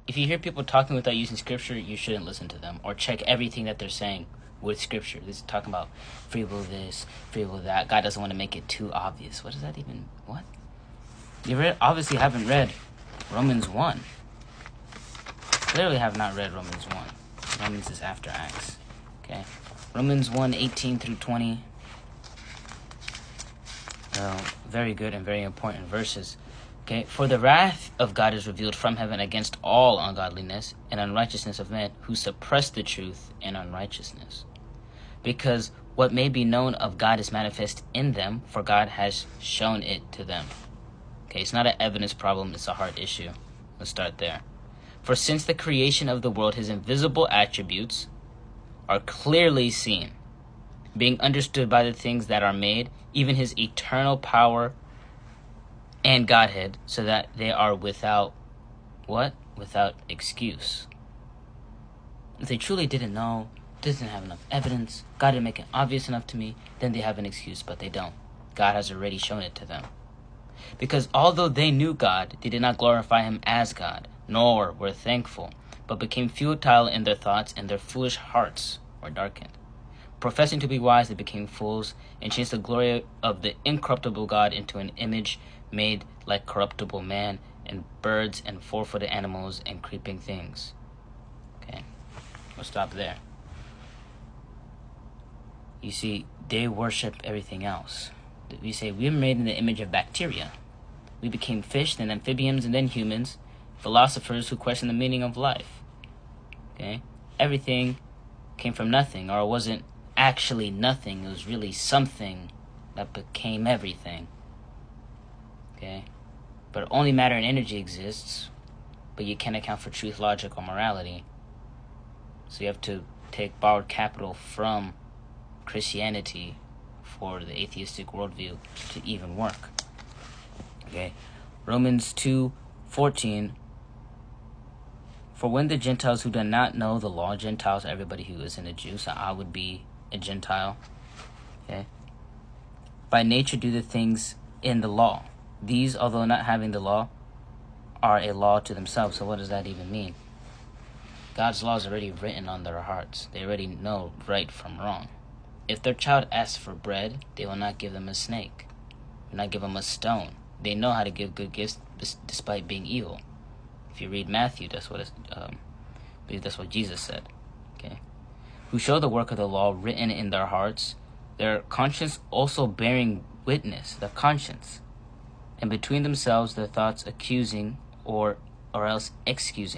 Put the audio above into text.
if you hear people talking without using scripture, you shouldn't listen to them or check everything that they're saying with scripture. This is talking about free will this, free will that. God doesn't want to make it too obvious. What does that even, what? You obviously haven't read Romans 1. Clearly have not read Romans 1. Romans is after Acts. Okay. Romans 1, 18 through 20. Very good and very important verses. Okay. For the wrath of God is revealed from heaven against all ungodliness and unrighteousness of men who suppress the truth in unrighteousness. Because what may be known of God is manifest in them, for God has shown it to them. Okay, it's not an evidence problem, it's a heart issue. Let's start there. For since the creation of the world, his invisible attributes are clearly seen, being understood by the things that are made, even his eternal power and Godhead, so that they are without, what? Without excuse. If they truly didn't know, didn't have enough evidence, God didn't make it obvious enough to me, then they have an excuse, but they don't. God has already shown it to them. Because although they knew God, they did not glorify him as God, nor were thankful, but became futile in their thoughts, and their foolish hearts were darkened. Professing to be wise, they became fools, and changed the glory of the incorruptible God into an image made like corruptible man, and birds, and four-footed animals, and creeping things. Okay, we'll stop there. You see, they worship everything else. We say we were made in the image of bacteria. We became fish, then amphibians, and then humans. Philosophers who question the meaning of life. Okay? Everything came from nothing, or it wasn't actually nothing. It was really something that became everything. Okay? But only matter and energy exists, but you can't account for truth, logic, or morality. So you have to take borrowed capital from Christianity for the atheistic worldview to even work. Okay, Romans 2:14. For when the Gentiles who do not know the law, Gentiles are everybody who isn't a Jew, so I would be a Gentile. Okay, by nature do the things in the law. These, although not having the law, are a law to themselves. So what does that even mean? God's law is already written on their hearts. They already know right from wrong. If their child asks for bread, they will not give them a snake. They will not give them a stone. They know how to give good gifts despite being evil. If you read Matthew, that's what that's what Jesus said. Okay, who show the work of the law written in their hearts, their conscience also bearing witness, the conscience, and between themselves their thoughts accusing or else excusing